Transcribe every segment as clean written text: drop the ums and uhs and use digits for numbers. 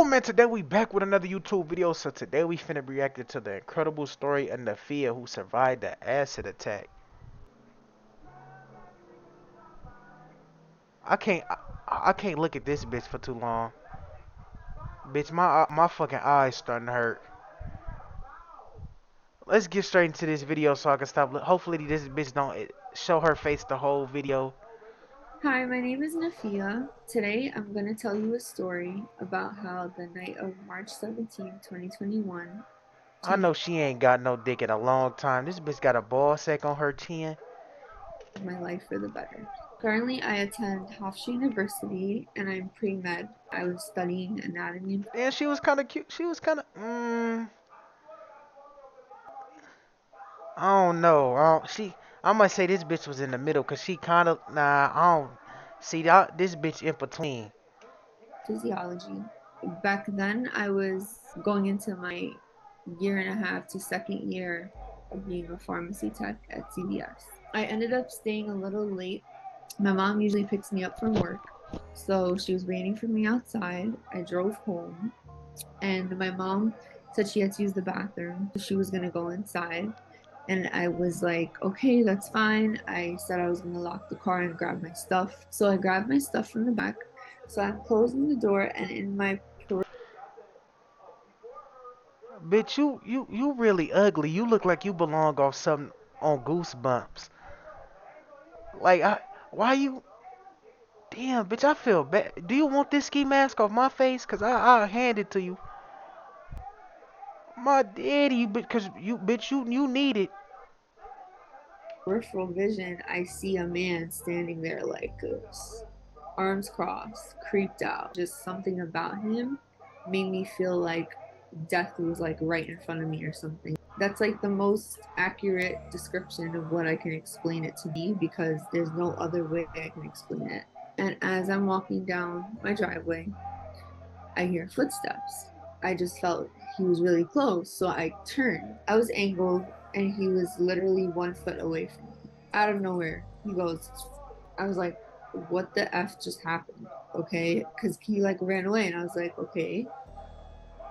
man, today we back with another YouTube video. So today we finna be reacting to the incredible story of Nafia who survived the acid attack. I can't look at this bitch for too long. Bitch, my fucking eyes starting to hurt. Let's get straight into this video so I can stop. Hopefully this bitch don't show her face the whole video. Hi, my name is Nafia. Today I'm going to tell you a story about how the night of March 17, 2021 I changed know she ain't got no dick in a long time. This bitch got a ball sack on her chin. my life for the better. Currently, I attend Hofstra University and I'm pre-med. I was studying anatomy. And she was kind of cute. She was kind of, I don't know. I might say this bitch was in the middle, cause she kind of, nah, I don't see that this bitch in between. Physiology. Back then, I was going into my year and a half to second year of being a pharmacy tech at CVS. I ended up staying a little late. My mom usually picks me up from work, so she was waiting for me outside. I drove home, and my mom said she had to use the bathroom. She was gonna go inside, and I was like, okay, that's fine. I said I was gonna lock the car and grab my stuff. So I grabbed my stuff from the back. So I'm closing the door, and in my Bitch, you really ugly. You look like you belong off something on Goosebumps. Like, why you? Damn, bitch, I feel bad. Do you want this ski mask off my face? Cause I'll hand it to you. My daddy, because you need it. peripheral vision, I see a man standing there like this, arms crossed, creeped out. Just something about him made me feel like death was like right in front of me or something. That's like the most accurate description of what I can explain it to be because there's no other way I can explain it. And as I'm walking down my driveway, I hear footsteps. I just felt he was really close, so I turned. I was angled, and he was literally 1 foot away from me. Out of nowhere, he goes, I was like, what the F just happened? Okay, because he like ran away, and I was like, okay.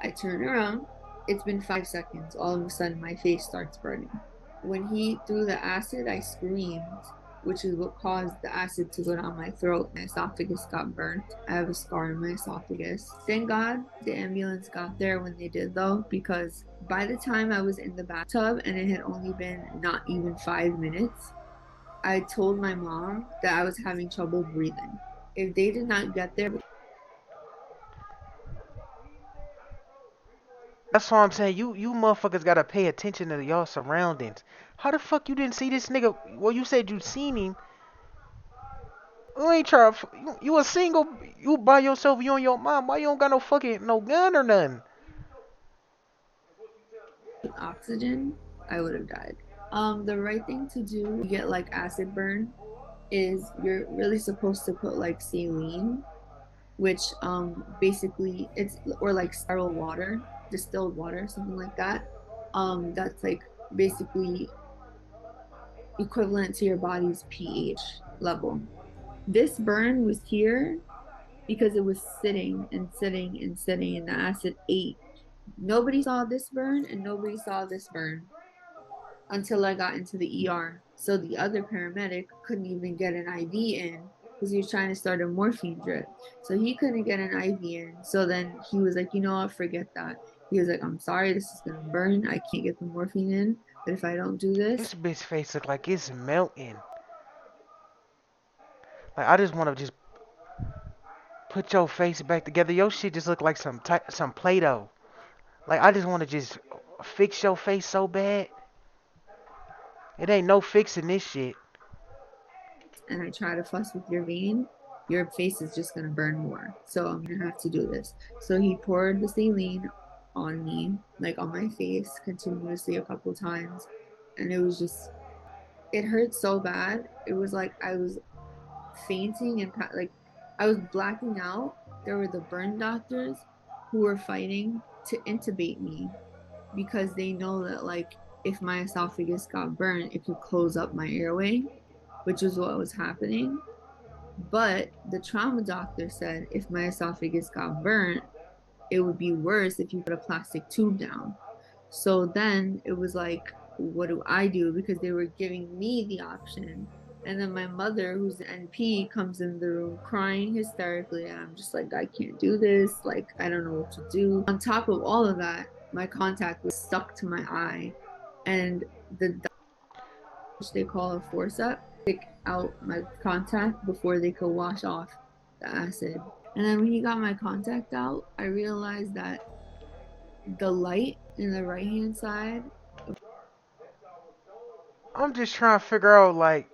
I turn around. It's been 5 seconds. All of a sudden, my face starts burning. When he threw the acid, I screamed, which is what caused the acid to go down my throat. My esophagus got burnt. I have a scar in my esophagus. Thank God the ambulance got there when they did, though, because by the time I was in the bathtub and it had only been not even 5 minutes, I told my mom that I was having trouble breathing. If they did not get there, That's why I'm saying you motherfuckers gotta pay attention to y'all surroundings. How the fuck you didn't see this nigga? Well, you said you seen him. You ain't try. You a single. You by yourself. You and your mom. Why you don't got no fucking no gun or nothing? oxygen, I would have died. The right thing to do to get like acid burn is you're really supposed to put like saline, which basically it's or like sterile water, distilled water, something like that. That's like basically equivalent to your body's pH level. This burn was here because it was sitting and sitting and sitting, and the acid ate. Nobody saw this burn, and nobody saw this burn until I got into the ER. So the other paramedic couldn't even get an IV in because he was trying to start a morphine drip. So he couldn't get an IV in. So then he was like, you know what, forget that. He was like, I'm sorry, this is gonna burn. I can't get the morphine in. But if I don't do this, This bitch face look like it's melting. Like I just want to just put your face back together. Your shit just look like some Play-Doh. Like I just want to just fix your face so bad. It ain't no fixing this shit. and I try to fuss with your vein, your face is just gonna burn more. So I'm gonna have to do this. So he poured the saline on me, like on my face, continuously a couple times. And it was just, it hurt so bad. It was like I was fainting and like I was blacking out. There were the burn doctors who were fighting to intubate me because they know that like if my esophagus got burned, it could close up my airway, which is what was happening. But the trauma doctor said if my esophagus got burnt, it would be worse if you put a plastic tube down. So then it was like, what do I do? Because they were giving me the option. And then my mother, who's the NP, comes in the room crying hysterically. And I'm just like, I can't do this. Like, I don't know what to do. On top of all of that, my contact was stuck to my eye. And the which they call a forceps, take out my contact before they could wash off the acid. And then when he got my contact out, I realized that the light in the right hand side, I'm just trying to figure out like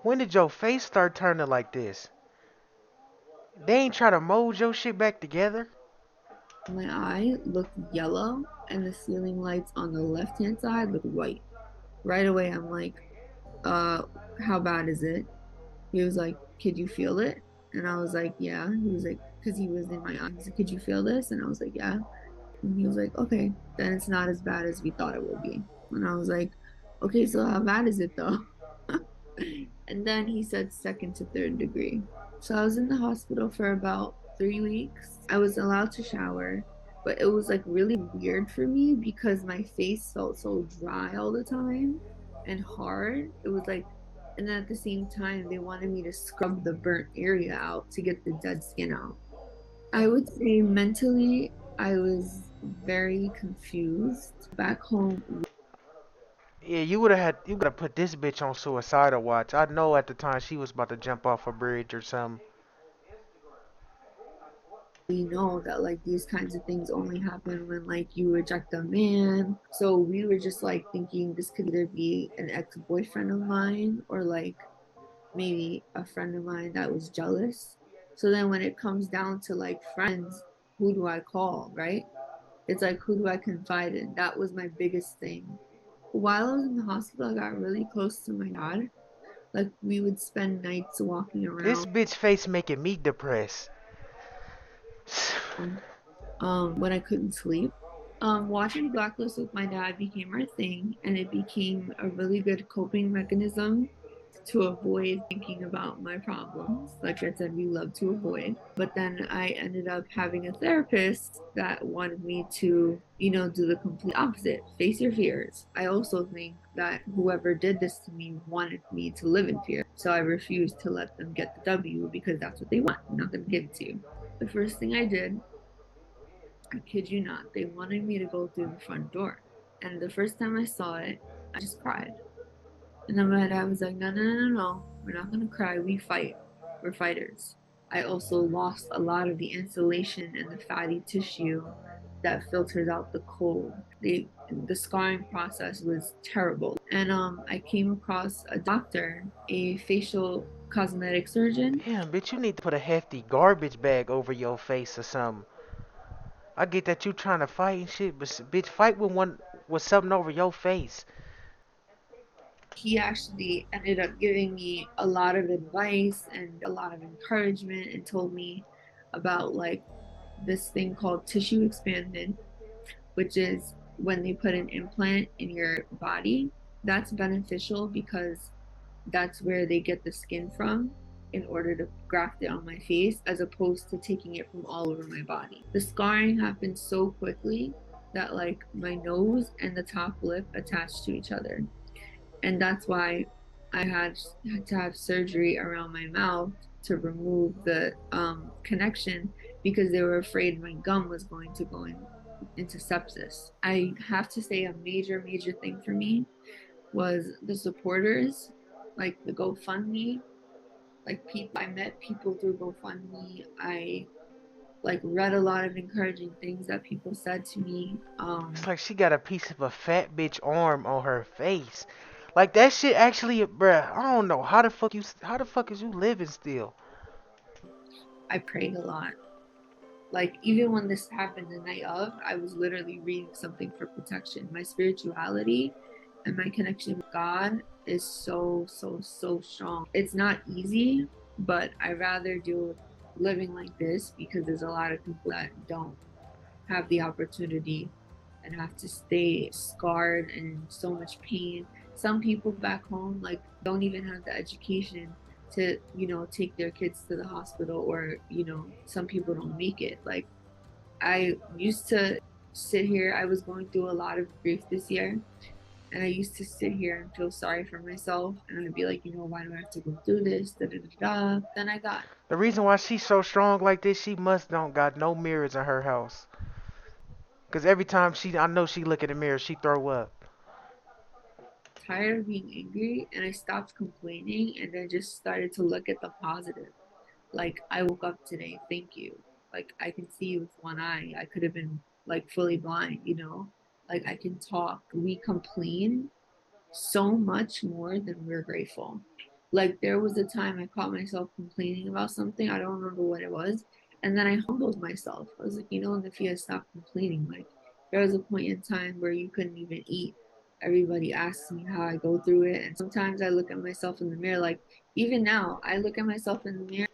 when did your face start turning like this? They ain't try to mold your shit back together. my eye looked yellow and the ceiling lights on the left hand side looked white. Right away, I'm like, uh, how bad is it? He was like, could you feel it? And I was like, yeah. He was like, because he was in my eye. He's like, could you feel this? And I was like, yeah. And he was like, okay, then it's not as bad as we thought it would be. And I was like, okay, so how bad is it though? And then he said second to third degree. So I was in the hospital for about 3 weeks. I was allowed to shower, but it was like really weird for me because my face felt so dry all the time and hard. It was like, and then at the same time, they wanted me to scrub the burnt area out to get the dead skin out. I would say mentally, I was very confused. Back home, Yeah, you gotta put this bitch on suicidal watch. I know at the time she was about to jump off a bridge or something. we know that like these kinds of things only happen when like you reject a man. So we were just like thinking this could either be an ex-boyfriend of mine or like maybe a friend of mine that was jealous. So then when it comes down to like friends, who do I call, right? It's like who do I confide in? That was my biggest thing. While I was in the hospital, I got really close to my dad. Like we would spend nights walking This around bitch face making me depressed. when I couldn't sleep. Watching Blacklist with my dad became our thing, and it became a really good coping mechanism to avoid thinking about my problems. Like I said, we love to avoid. But then I ended up having a therapist that wanted me to, do the complete opposite, face your fears. I also think that whoever did this to me wanted me to live in fear. So I refused to let them get the W because that's what they want. I'm not going to give it to you. The first thing I did, I kid you not, they wanted me to go through the front door. And the first time I saw it, I just cried. And then my dad was like, no, no, no, no, no. We're not going to cry. We fight. We're fighters. I also lost a lot of the insulation and the fatty tissue that filters out the cold. The scarring process was terrible. And I came across a doctor, a facial cosmetic surgeon. Damn, bitch, you need to put a hefty garbage bag over your face or something. I get that you trying to fight and shit, but bitch, fight with one with something over your face. He actually ended up giving me a lot of advice and a lot of encouragement and told me about like this thing called tissue expanded, which is when they put an implant in your body. That's beneficial because that's where they get the skin from in order to graft it on my face as opposed to taking it from all over my body. The scarring happened so quickly that like my nose and the top lip attached to each other, and that's why I had to have surgery around my mouth to remove the connection because they were afraid my gum was going to into sepsis. I have to say a major, major thing for me was the supporters, like the GoFundMe, like people I met people through GoFundMe. I like read a lot of encouraging things that people said to me. It's like she got a piece of a fat bitch arm on her face. Like that shit actually, bruh. I don't know how the fuck is you living still? I prayed a lot. Like even when this happened the night of, I was literally reading something for protection. My spirituality and my connection with God is so, so, so strong. It's not easy, but I rather do living like this because there's a lot of people that don't have the opportunity and have to stay scarred and in so much pain. Some people back home like don't even have the education to, take their kids to the hospital, or, some people don't make it. Like, I used to sit here, I was going through a lot of grief this year. And I used to sit here and feel sorry for myself. And I'd be like, why do I have to go through this? Da, da, da, da. Then I got The reason why she's so strong like this, she must don't got no mirrors in her house. Cause every time I know she look in the mirror, she throw up. tired of being angry, and I stopped complaining, and then just started to look at the positive. Like, I woke up today, thank you. Like, I can see with one eye. I could have been like fully blind. Like, I can talk. We complain so much more than we're grateful. Like, there was a time I caught myself complaining about something. I don't remember what it was. And then I humbled myself. I was like, Nafia, stop complaining. Like, there was a point in time where you couldn't even eat. Everybody asks me how I go through it. And sometimes I look at myself in the mirror. Like, even now, I look at myself in the mirror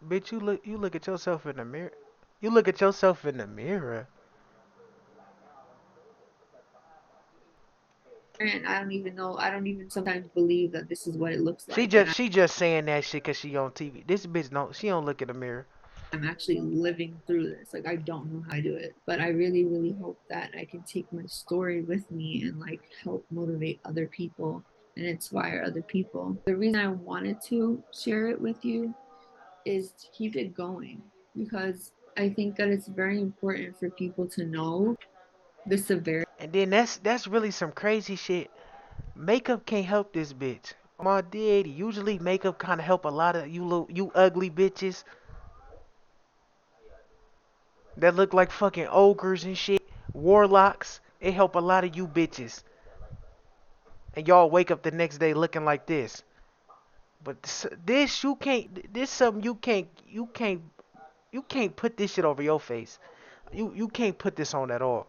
Bitch, you look at yourself in the mirror. You look at yourself in the mirror. and I don't even know. I don't even sometimes believe that this is what it looks She like. And just she just saying that shit cause she on TV. This bitch don't she don't look in the mirror. I'm actually living through this. Like, I don't know how I do it, but I really, really hope that I can take my story with me and like help motivate other people and inspire other people. The reason I wanted to share it with you is to keep it going, because I think that it's very important for people to know the severity. And then that's really some crazy shit. Makeup can't help this bitch. My daddy, usually makeup kind of help a lot of you ugly bitches that look like fucking ogres and shit, warlocks. It help a lot of you bitches, and y'all wake up the next day looking like this. But this you can't. This something you can't put this shit over your face. You can't put this on at all.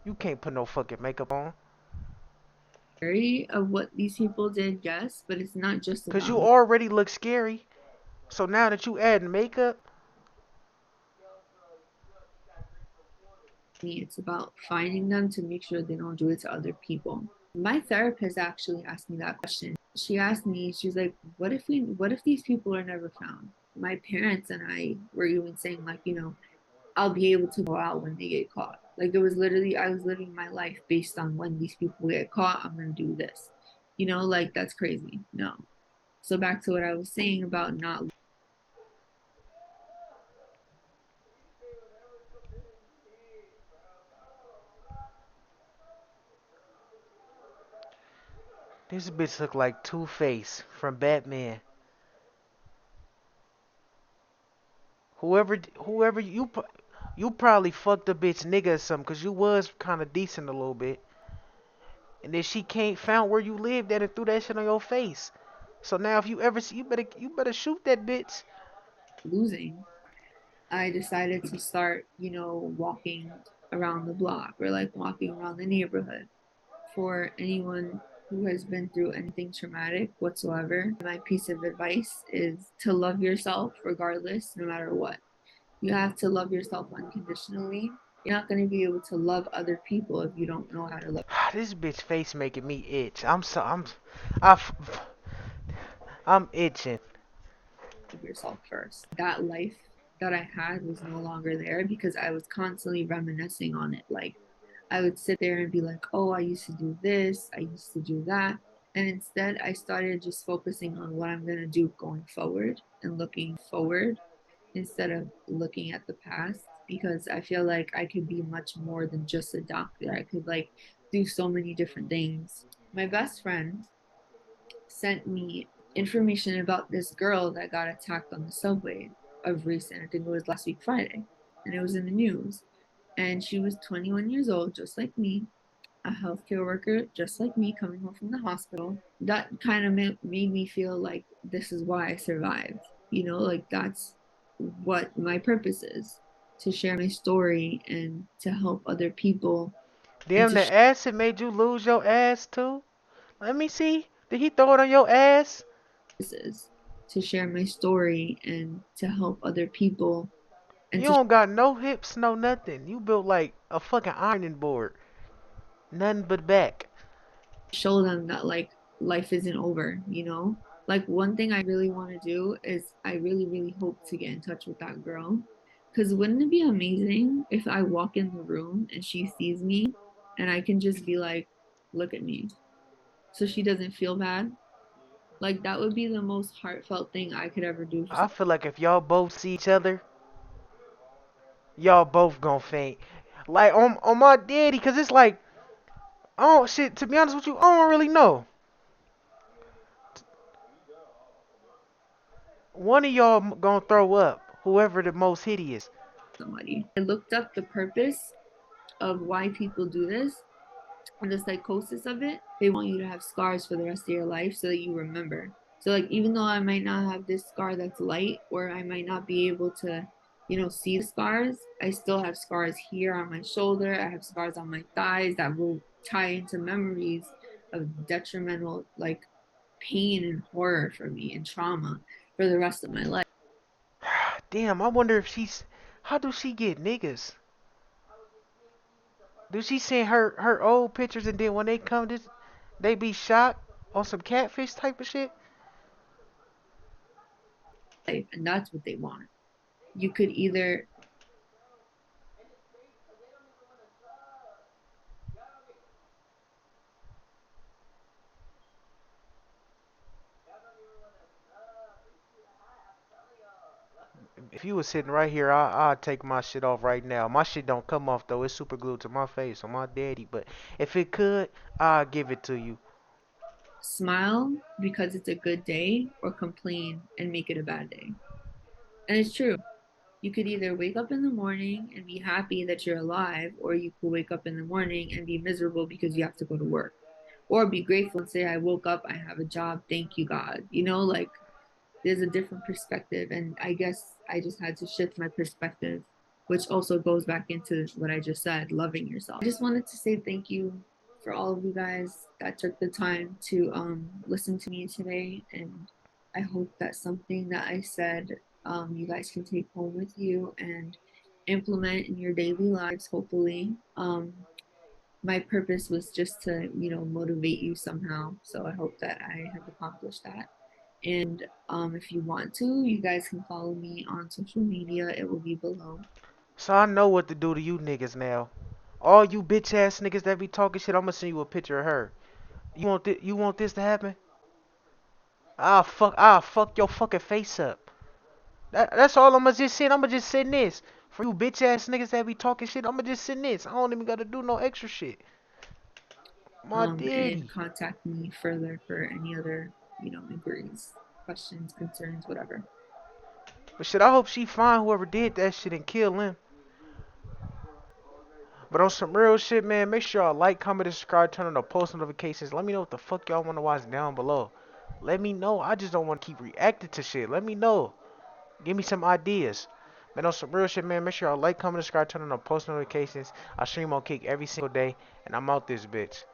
You can't put no fucking makeup on. Of what these people did, yes, but it's not just Cause about you me. already look scary. So now that you add makeup, It's about finding them to make sure they don't do it to other people. My therapist actually asked me that question. She asked me, she's like, what if these people are never found? My parents and I were even saying, like, I'll be able to go out when they get caught. Like, it was literally, I was living my life based on when these people get caught, I'm going to do this. Like, that's crazy. No. So back to what I was saying about not this bitch look like Two-Face from Batman. Whoever you probably fucked a bitch nigga or something, cause you was kind of decent a little bit. And then she can't found where you lived at and threw that shit on your face. So now if you ever see, you better shoot that bitch. losing, I decided to start, walking around the block, or like walking around the neighborhood. For anyone who has been through anything traumatic whatsoever, my piece of advice is to love yourself regardless, no matter what. You have to love yourself unconditionally. You're not going to be able to love other people if you don't know how to love This bitch face making me itch. I, I'm itching. yourself first. That life that I had was no longer there because I was constantly reminiscing on it. Like, I would sit there and be like, oh, I used to do this, I used to do that. And instead, I started just focusing on what I'm going to do going forward and looking forward instead of looking at the past, because I feel like I could be much more than just a doctor. I could like do so many different things. My best friend sent me information about this girl that got attacked on the subway of recent. I think it was last week Friday, and it was in the news. And she was 21 years old, just like me, a healthcare worker, just like me, coming home from the hospital. That kind of made me feel like this is why I survived. Like, that's what my purpose is, to share my story and to help other people and Damn, to the acid made you lose your ass too. Let me see. Did he throw it on your ass? share my story and to help other people and You to don't got no hips, no nothing. You built like a fucking ironing board. Nothing but back. show them that, like, life isn't over, you know? Like one thing I really want to do is I really, really hope to get in touch with that girl. Because wouldn't it be amazing if I walk in the room and she sees me and I can just be like, look at me. So she doesn't feel bad. Like that would be the most heartfelt thing I could ever do for I someone. feel like if y'all both see each other, y'all both gonna faint. Like on my daddy, cause it's like, oh shit. To be honest with you, I don't really know. One of y'all gonna throw up. Whoever the most hideous. Somebody. I looked up the purpose of why people do this and the psychosis of it. They want you to have scars for the rest of your life so that you remember. So like even though I might not have this scar that's light, or I might not be able to, see the scars, I still have scars here on my shoulder. I have scars on my thighs that will tie into memories of detrimental like pain and horror for me and trauma for the rest of my life. Damn, I wonder if she's. How do she get niggas? Do she send her old pictures and then when they come, they be shocked on some catfish type of shit? And that's what they want. You could either If you was sitting right here, I'd take my shit off right now. My shit don't come off though. It's super glued to my face on my daddy. But if it could, I'd give it to you. smile because it's a good day or complain and make it a bad day. And it's true. You could either wake up in the morning and be happy that you're alive, or you could wake up in the morning and be miserable because you have to go to work. Or be grateful and say, I woke up, I have a job, thank you, God. Like there's a different perspective. And I guess I just had to shift my perspective, which also goes back into what I just said, loving yourself. I just wanted to say thank you for all of you guys that took the time to listen to me today. And I hope that something that I said you guys can take home with you and implement in your daily lives, hopefully. My purpose was just to, motivate you somehow. So I hope that I have accomplished that. And if you want to, you guys can follow me on social media. It will be below. So I know what to do to you niggas now. All you bitch ass niggas that be talking shit, I'ma send you a picture of her. You want this to happen? I'll fuck your fucking face up. That's all I'ma just send. I'ma just send this. For you bitch ass niggas that be talking shit, I'ma just send this. I don't even gotta do no extra shit. My And daddy. contact me further for any other, inquiries, questions, concerns, whatever. But shit, I hope she find whoever did that shit and kill him. But on some real shit, man, make sure y'all like, comment, and subscribe, turn on the post notifications. Let me know what the fuck y'all wanna watch down below. Let me know. I just don't wanna keep reacting to shit. Let me know. Give me some ideas. Man, on some real shit, man, make sure y'all like, comment, subscribe, turn on the post notifications. I stream on Kick every single day, and I'm out this bitch.